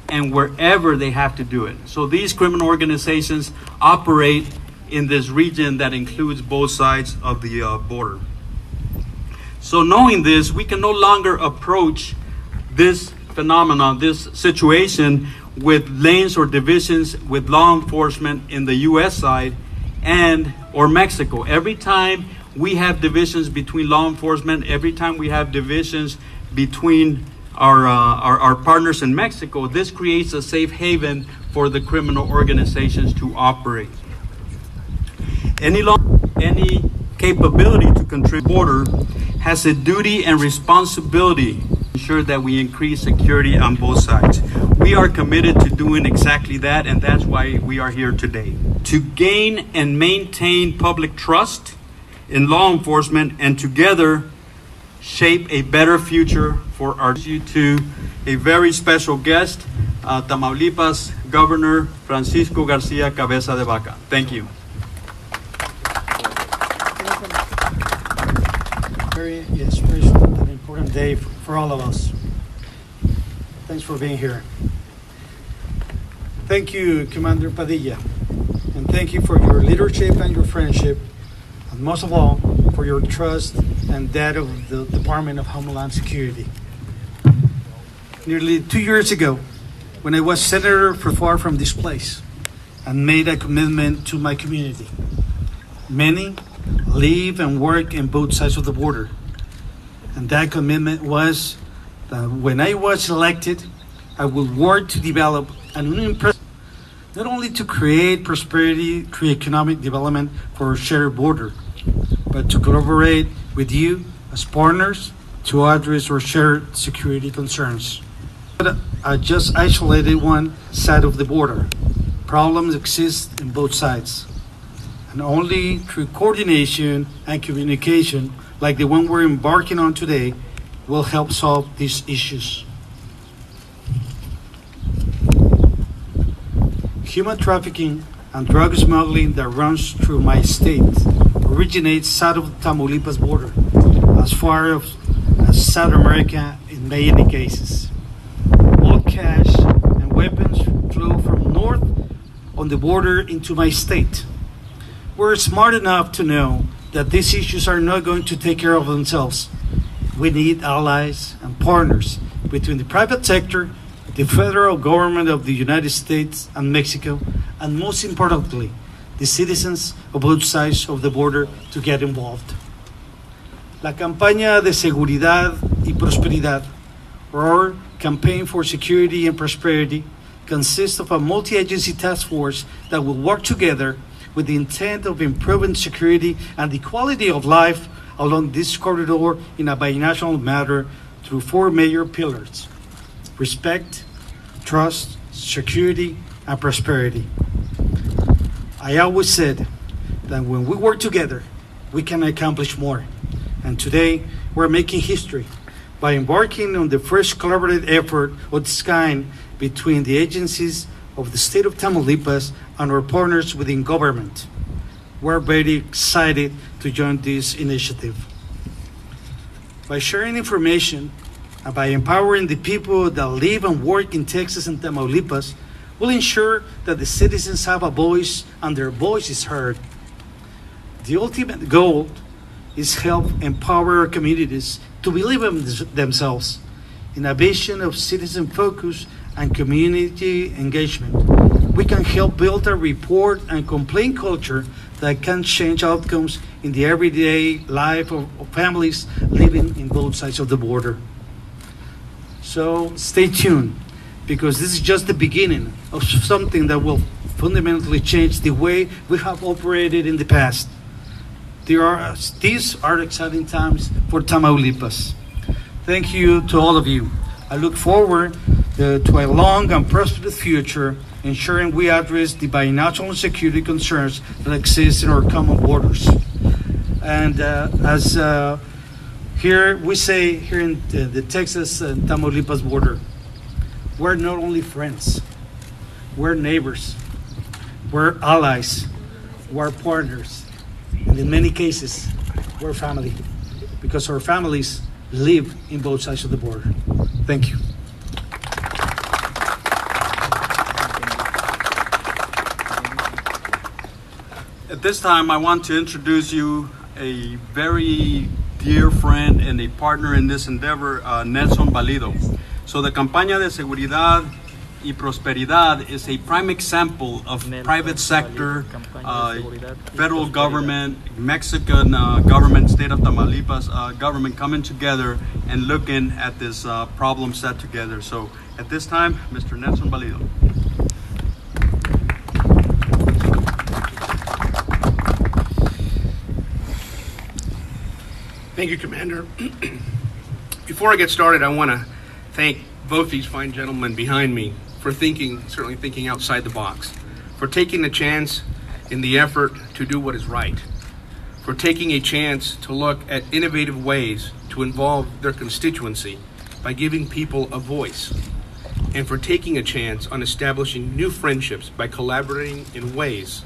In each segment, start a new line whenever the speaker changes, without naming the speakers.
and wherever they have to do it. So these criminal organizations operate in this region that includes both sides of the border. So knowing this, we can no longer approach this phenomenon, this situation, with lanes or divisions with law enforcement in the U.S. side or Mexico. Every time we have divisions between law enforcement, every time we have divisions between our partners in Mexico, this creates a safe haven for the criminal organizations to operate. Any capability to control the border has a duty and responsibility to ensure that we increase security on both sides. We are committed to doing exactly that, and that's why we are here today. To gain and maintain public trust in law enforcement and together shape a better future for our to a very special guest, Tamaulipas Governor Francisco Garcia Cabeza de Vaca. Thank you.
Very special and important day for all of us. Thanks for being here. Thank you, Commander Padilla, and thank you for your leadership and your friendship, and most of all, for your trust and that of the Department of Homeland Security. Nearly 2 years ago, when I was senator far from this place and made a commitment to my community. Many live and work in both sides of the border. And that commitment was that when I was elected, I would work to develop an union not only to create prosperity, create economic development for our shared border, but to collaborate with you as partners to address our shared security concerns. But I just isolated one side of the border. Problems exist in both sides. And only through coordination and communication, like the one we're embarking on today, will help solve these issues. Human trafficking and drug smuggling that runs through my state originates south of the Tamaulipas border, as far as South America in many cases. All cash and weapons flow from north on the border into my state. We're smart enough to know that these issues are not going to take care of themselves. We need allies and partners between the private sector, the federal government of the United States and Mexico, and most importantly, the citizens of both sides of the border to get involved. La Campaña de Seguridad y Prosperidad, or Campaign for Security and Prosperity, consists of a multi-agency task force that will work together with the intent of improving security and the quality of life along this corridor in a binational manner through four major pillars: respect, trust, security, and prosperity. I always said that when we work together, we can accomplish more. And today, we're making history by embarking on the first collaborative effort of this kind between the agencies of the state of Tamaulipas and our partners within government. We're very excited to join this initiative. By sharing information and by empowering the people that live and work in Texas and Tamaulipas, we'll ensure that the citizens have a voice and their voice is heard. The ultimate goal is help empower our communities to believe in themselves in a vision of citizen focus and community engagement. We can help build a report and complaint culture that can change outcomes in the everyday life of families living in both sides of the border. So stay tuned, because this is just the beginning of something that will fundamentally change the way we have operated in the past. These are exciting times for Tamaulipas. Thank you to all of you. I look forward to a long and prosperous future, ensuring we address the binational security concerns that exist in our common borders. And as here we say, here in the Texas and Tamaulipas border, we're not only friends, we're neighbors, we're allies, we're partners, and in many cases, we're family, because our families live in both sides of the border. Thank you.
At this time, I want to introduce you a very dear friend and a partner in this endeavor, Nelson Valido. So the campaña de seguridad y prosperidad is a prime example of private sector, federal government, Mexican government, state of Tamaulipas government coming together and looking at this problem set together. So at this time, Mr. Nelson Valido.
Thank you, Commander. Before I get started, I want to thank both these fine gentlemen behind me for certainly thinking outside the box, for taking a chance in the effort to do what is right, for taking a chance to look at innovative ways to involve their constituency by giving people a voice, and for taking a chance on establishing new friendships by collaborating in ways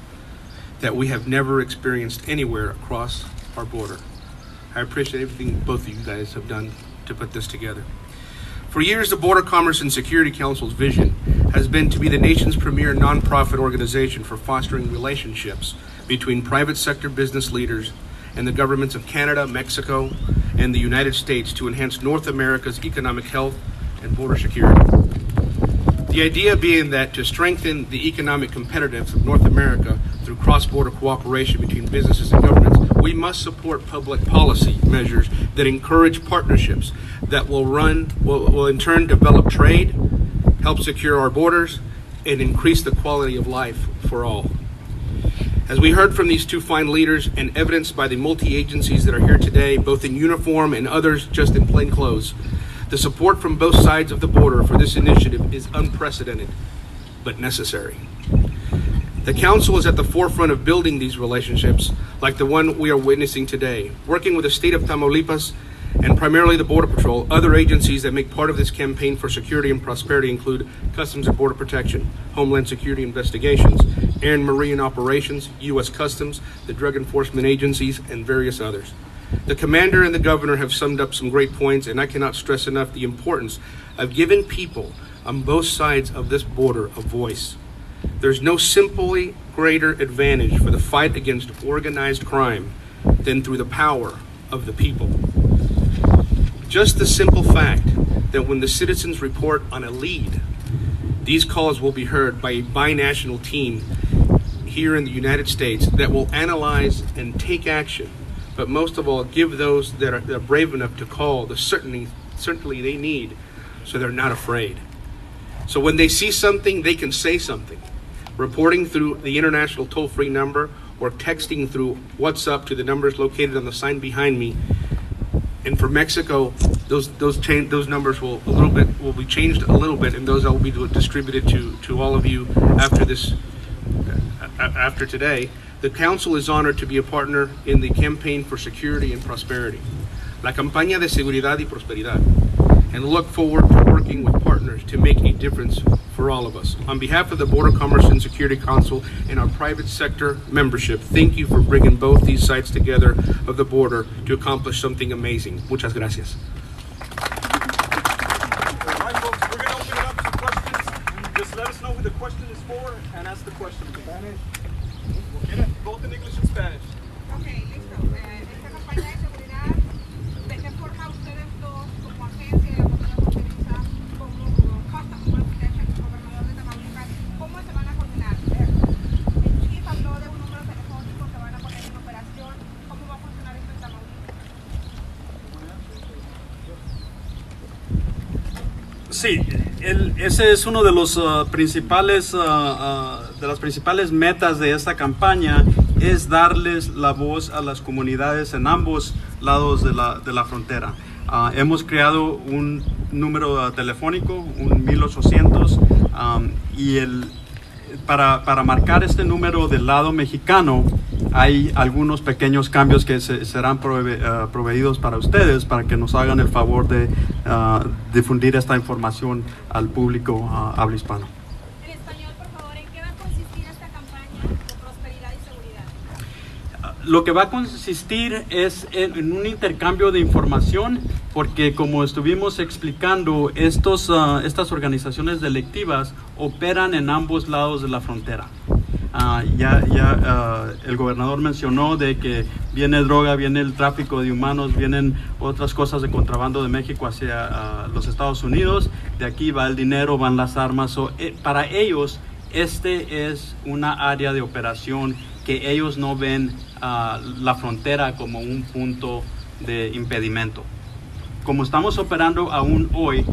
that we have never experienced anywhere across our border. I appreciate everything both of you guys have done to put this together. For years, the Border Commerce and Security Council's vision has been to be the nation's premier nonprofit organization for fostering relationships between private sector business leaders and the governments of Canada, Mexico, and the United States to enhance North America's economic health and border security. The idea being that to strengthen the economic competitiveness of North America through cross-border cooperation between businesses and governments, we must support public policy measures that encourage partnerships that will in turn develop trade, help secure our borders, and increase the quality of life for all. As we heard from these two fine leaders and evidenced by the multi-agencies that are here today, both in uniform and others just in plain clothes, the support from both sides of the border for this initiative is unprecedented, but necessary. The Council is at the forefront of building these relationships like the one we are witnessing today, working with the state of Tamaulipas and primarily the Border Patrol. Other agencies that make part of this campaign for security and prosperity include Customs and Border Protection, Homeland Security Investigations, Air and Marine Operations, U.S. Customs, the Drug Enforcement Agencies, and various others. The Commander and the Governor have summed up some great points, and I cannot stress enough the importance of giving people on both sides of this border a voice. There's no simply greater advantage for the fight against organized crime than through the power of the people. Just the simple fact that when the citizens report on a lead, these calls will be heard by a binational team here in the United States that will analyze and take action, but most of all, give those that are brave enough to call the certainty they need so they're not afraid. So when they see something, they can say something. Reporting through the international toll-free number or texting through WhatsApp to the numbers located on the sign behind me. And for Mexico, those numbers will be changed a little bit, and those will be distributed to all of you after today. The Council is honored to be a partner in the Campaign for Security and Prosperity, La Campaña de Seguridad y Prosperidad, and look forward to working with partners to make a difference for all of us. On behalf of the Border Commerce and Security Council and our private sector membership, thank you for bringing both these sides together of the border to accomplish something amazing. Muchas gracias.
All right, folks, we're going to open it up to questions. Just let us know who the question is for and ask the question in Spanish. We'll get it both in English and Spanish.
Okay, listo. Esta campaña de seguridad, ¿de qué forma ustedes dos, como agencia de la frontera fronteriza, como Customs and Border Protection, como gobernador de Tamaulipas, cómo se van a coordinar? El chief habló de un número telefónico que van a poner en operación. ¿Cómo va a funcionar esto en Tamaulipas?
Sí, ese es uno de los principales de las principales metas de esta campaña, es darles la voz a las comunidades en ambos lados de la frontera. Hemos creado un número telefónico, un 1800, y para marcar este número del lado mexicano hay algunos pequeños cambios que serán proveídos para ustedes, para que nos hagan el favor de difundir esta información al público habla hispano.
En español, por favor, ¿en qué va a consistir esta campaña de prosperidad y seguridad?
Lo que va a consistir es en un intercambio de información, porque como estuvimos explicando, estas organizaciones delictivas operan en ambos lados de la frontera. El gobernador mencionó de que viene droga, viene el tráfico de humanos, vienen otras cosas de contrabando de México hacia los Estados Unidos. De aquí va el dinero, van las armas. Para ellos, este es una área de operación que ellos no ven la frontera como un punto de impedimento. Como estamos operando aún hoy,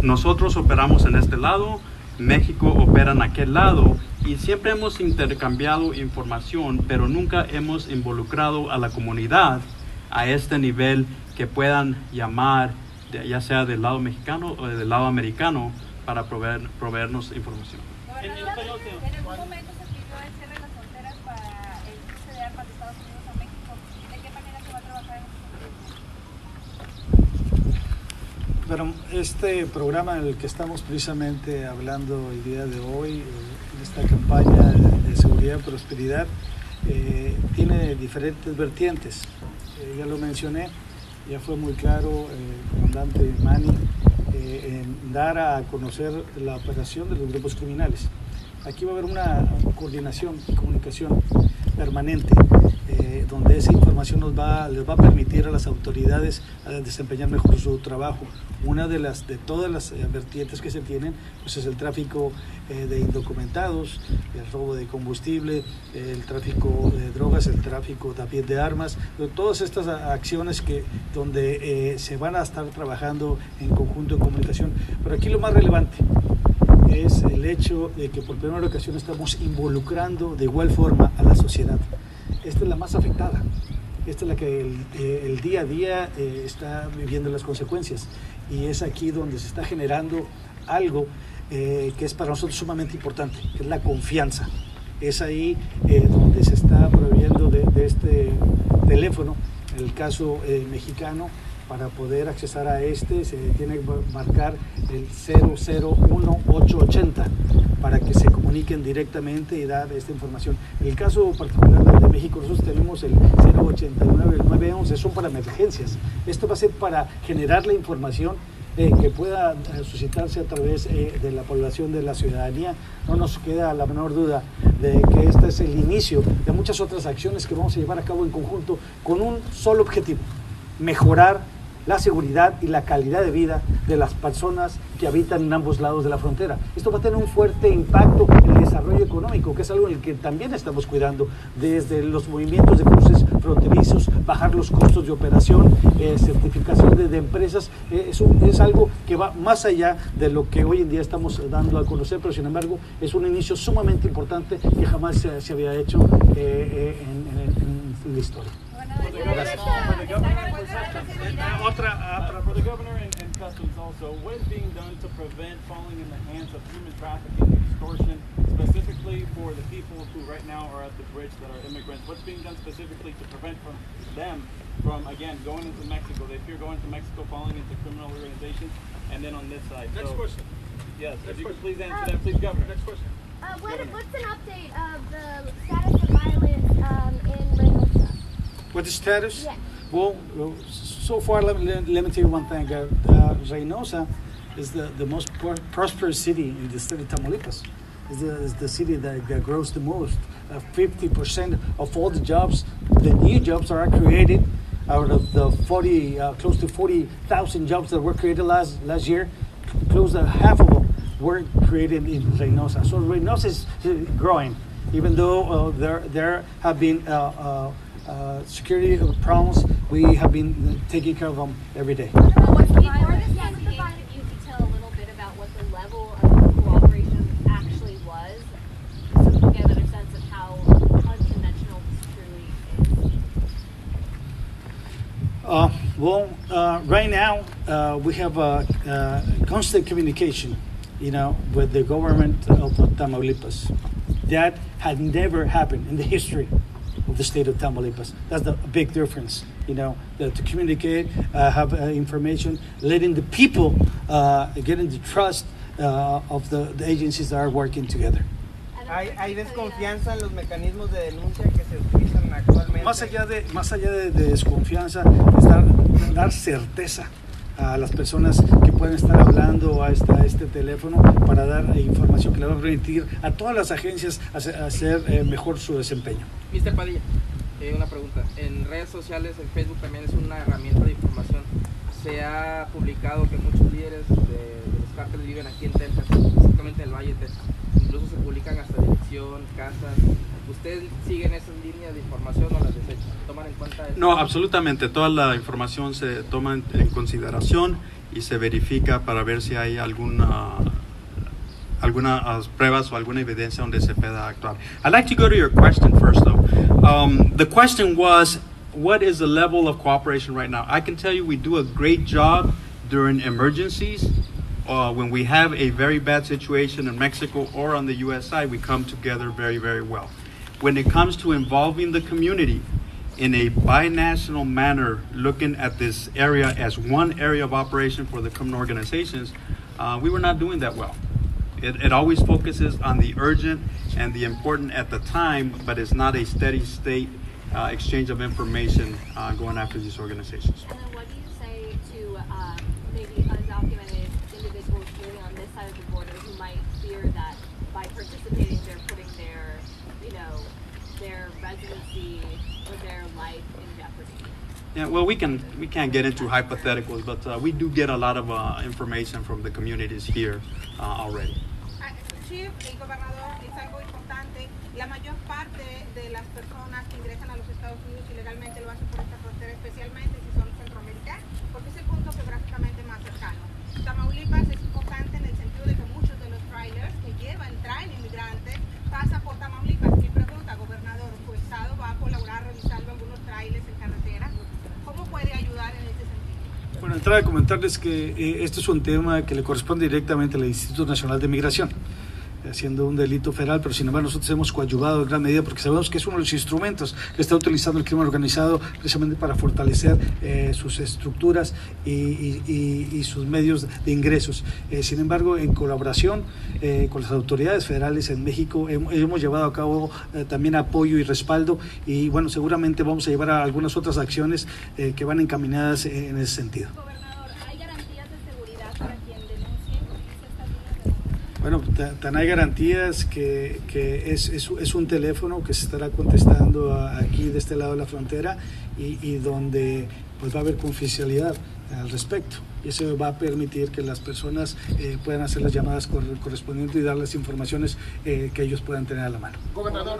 nosotros operamos en este lado, México opera en aquel lado, y siempre hemos intercambiado información, pero nunca hemos involucrado a la comunidad a este nivel que puedan llamar, ya sea del lado mexicano o del lado americano, para proveernos información.
¿En algún momento se pidió el cierre de las fronteras para el cruce de armas de Estados Unidos a México? ¿De qué manera se va a trabajar en ese sentido?
Bueno, este programa en el que estamos precisamente hablando el día de hoy, esta campaña de seguridad y prosperidad, tiene diferentes vertientes. Ya lo mencioné, ya fue muy claro el comandante Manny en dar a conocer la operación de los grupos criminales. Aquí va a haber una coordinación y comunicación permanente, donde esa información les va a permitir a las autoridades desempeñar mejor su trabajo. Una de todas las vertientes que se tienen, pues es el tráfico de indocumentados, el robo de combustible, el tráfico de drogas, el tráfico también de armas, todas estas acciones donde se van a estar trabajando en conjunto en comunicación. Pero aquí lo más relevante es el hecho de que por primera ocasión estamos involucrando de igual forma a la sociedad. Esta es la más afectada, esta es la que el día a día está viviendo las consecuencias, y es aquí donde se está generando algo que es para nosotros sumamente importante, que es la confianza. Es ahí donde se está proveyendo de este teléfono, en el caso mexicano. Para poder accesar a se tiene que marcar el 001880 para que se comuniquen directamente y dar esta información. En el caso particular de México, nosotros tenemos el 089, el 911, son para emergencias. Esto va a ser para generar la información que pueda suscitarse a través de la población, de la ciudadanía. No nos queda la menor duda de que este es el inicio de muchas otras acciones que vamos a llevar a cabo en conjunto con un solo objetivo: mejorar la seguridad y la calidad de vida de las personas que habitan en ambos lados de la frontera. Esto va a tener un fuerte impacto en el desarrollo económico, que es algo en el que también estamos cuidando, desde los movimientos de cruces fronterizos, bajar los costos de operación, certificación de empresas. Es algo que va más allá de lo que hoy en día estamos dando a conocer, pero sin embargo es un inicio sumamente importante que jamás se había hecho en la historia.
Gracias. For the governor and customs also, what is being done to prevent falling in the hands of human trafficking and extortion, specifically for the people who right now are at the bridge that are immigrants? What's being done specifically to prevent them from, again, going into Mexico? They fear going to Mexico, falling into criminal organizations, and then on this side.
Next question.
Yes, if you could please answer that, please, Governor.
Next question.
What's an update of the status of violence in Reynosa?
What the status?
Yeah.
Well, so far, let me tell you one thing. Reynosa is the most prosperous city in the state of Tamaulipas. It's the city that grows the most. 50% of all the jobs, the new jobs that are created out of the close to 40,000 jobs that were created last year, close to half of them were created in Reynosa. So Reynosa is growing, even though there have been security problems. We have been taking care of them every day.
Before this investigation, if you could tell a little bit about what the level of cooperation actually was, so we can get a better sense of how unconventional this truly is.
Right now we have constant communication, with the government of Tamaulipas. That had never happened in the history of the state of Tamaulipas. That's the big difference, to communicate, have information, letting the people get in the trust of the agencies that are working together.
¿Hay desconfianza en los mecanismos de denuncia que se utilizan actualmente?
Más allá de desconfianza, dar certeza a las personas que pueden estar hablando a este teléfono para dar información que le va a permitir a todas las agencias hacer mejor su desempeño.
Mr. Padilla, una pregunta. En redes sociales, el Facebook también es una herramienta de información. Se ha publicado que muchos líderes de los cárteles viven aquí en Texas, específicamente en el Valle de Texas. Incluso se publican hasta dirección, casas. ¿Ustedes siguen esas líneas de información o las desechan? ¿Toman en cuenta eso?
No, absolutamente. Toda la información se toma en consideración y se verifica para ver si hay algunas pruebas o alguna evidencia donde se pueda actuar. I'd like to go to your question first, though. The question was, what is the level of cooperation right now? I can tell you we do a great job during emergencies. When we have a very bad situation in Mexico or on the U.S. side, we come together very, very well. When it comes to involving the community in a binational manner, looking at this area as one area of operation for the criminal organizations, we were not doing that well. It always focuses on the urgent and the important at the time, but it's not a steady state exchange of information going after these organizations.
And then what do you say to maybe undocumented individuals living on this side of the border who might fear that by participating they're putting their, their residency or their life in jeopardy?
Yeah, well, we can't get into hypotheticals, but we do get a lot of information from the communities here already.
Chief y gobernador, es algo importante. La mayor parte de las personas que ingresan a los Estados Unidos ilegalmente lo hacen por esta frontera, especialmente si son centroamericanos, porque es el punto geográficamente más cercano. Tamaulipas es importante en el sentido de que muchos de los trailers que traen inmigrantes, pasan por Tamaulipas. Mi pregunta, gobernador, ¿su estado va a colaborar revisando algunos trailers en carretera? ¿Cómo puede ayudar en ese sentido?
Bueno, entrar a comentarles que este es un tema que le corresponde directamente al Instituto Nacional de Migración, siendo un delito federal, pero sin embargo nosotros hemos coadyuvado en gran medida porque sabemos que es uno de los instrumentos que está utilizando el crimen organizado precisamente para fortalecer sus estructuras y sus medios de ingresos. Sin embargo, en colaboración con las autoridades federales en México hemos llevado a cabo también apoyo y respaldo, y bueno, seguramente vamos a llevar a algunas otras acciones que van encaminadas en ese sentido.
Gobernador, ¿hay garantías de seguridad para quien denuncie estas líneas de denuncia?
Bueno, tan hay garantías que es un teléfono que se estará contestando aquí de este lado de la frontera y donde pues va a haber confidencialidad al respecto. Y eso va a permitir que las personas puedan hacer las llamadas correspondientes y dar las informaciones que ellos puedan tener a la mano.
Gobernador,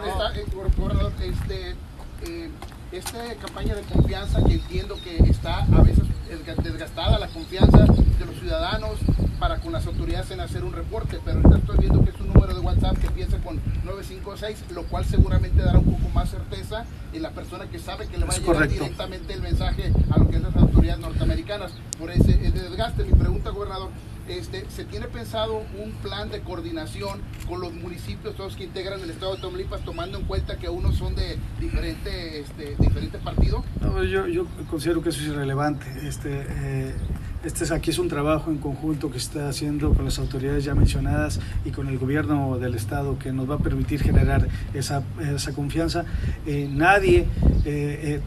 esta campaña de confianza, que entiendo que está a veces desgastada la confianza de los ciudadanos para con las autoridades en hacer un reporte, pero ahorita estoy viendo que es un número de WhatsApp que empieza con 956, lo cual seguramente dará un poco más certeza en la persona que sabe que le va a llegar directamente el mensaje a lo que es las autoridades norteamericanas por ese desgaste. Mi pregunta, gobernador, ¿se tiene pensado un plan de coordinación con los municipios, todos que integran el estado de Tamaulipas, tomando en cuenta que unos son de diferente partido?
No, yo considero que eso es irrelevante. Aquí es un trabajo en conjunto que se está haciendo con las autoridades ya mencionadas y con el gobierno del estado, que nos va a permitir generar esa confianza.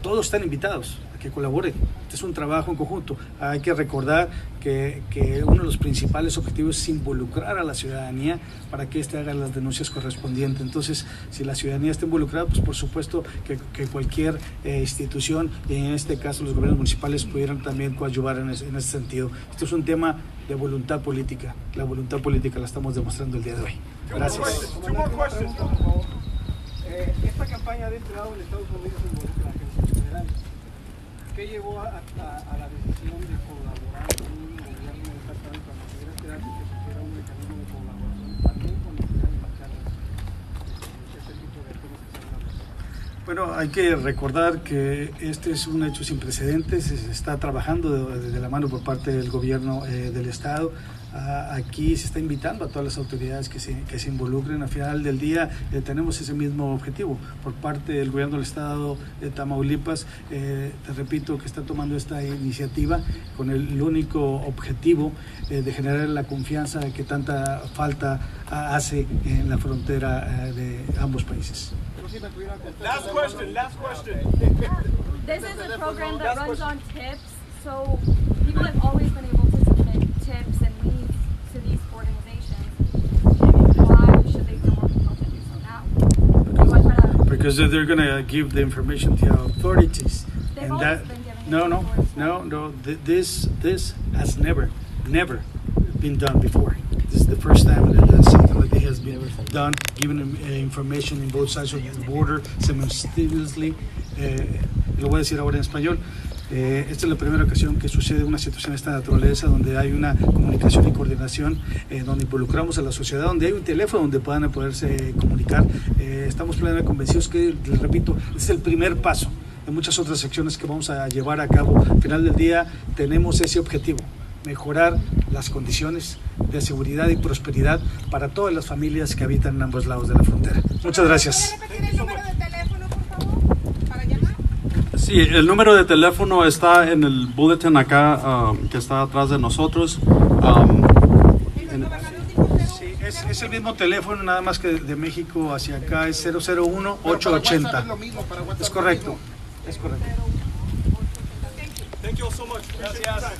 Todos están invitados a que colaboren. Este es un trabajo en conjunto. Hay que recordar que uno de los principales objetivos es involucrar a la ciudadanía para que éste haga las denuncias correspondientes. Entonces, si la ciudadanía está involucrada, pues por supuesto que cualquier institución, y en este caso los gobiernos municipales, pudieran también coadyuvar en ese sentido. Esto es un tema de voluntad política. La voluntad política la estamos demostrando el día de hoy. Gracias.
Esta campaña de este lado de Estados Unidos involucra a agencias federales. ¿Qué llevó a la decisión de colaborar con un gobierno estatal para poder esperar que se pusiera un mecanismo de colaboración también con las ciudades locales? Ese tipo de acciones que se van a hacer.
Bueno, hay que recordar que este es un hecho sin precedentes. Se está trabajando de la mano por parte del gobierno del estado. Aquí se está invitando a todas las autoridades que se involucren. Al final del día tenemos ese mismo objetivo por parte del gobierno del estado de Tamaulipas. Te repito que está tomando esta iniciativa con el único objetivo de generar la confianza que tanta falta hace en la frontera de ambos países.
Last question.
This is a program that runs on tips, so people
people have always been able to submit tips and leads to these organizations. Why should they feel more compelled to do so now? Igual para-
Because they're going to give the information to the authorities.
They've
And
always
that,
been giving it
no,
to
no,
the
no, no. This has never been done before. This is the first time that something like this has been done, giving them information in both sides of the border simultaneously. Lo voy a decir ahora en español. Esta es la primera ocasión que sucede una situación de esta naturaleza, donde hay una comunicación y coordinación, donde involucramos a la sociedad, donde hay un teléfono donde puedan poderse comunicar. Estamos plenamente convencidos que, les repito, es el primer paso de muchas otras acciones que vamos a llevar a cabo. Al final del día tenemos ese objetivo: mejorar las condiciones de seguridad y prosperidad para todas las familias que habitan en ambos lados de la frontera. Muchas gracias.
¿Puede repetir el número de teléfono, por favor, para llamar?
Sí, el número de teléfono está en el bulletin acá, que está atrás de nosotros.
Sí, es el mismo teléfono, nada más que de México hacia acá es 001
Pero para WhatsApp
880.
es lo mismo, para WhatsApp
Es correcto,
lo mismo.
es correcto.
Thank you all so much. Gracias.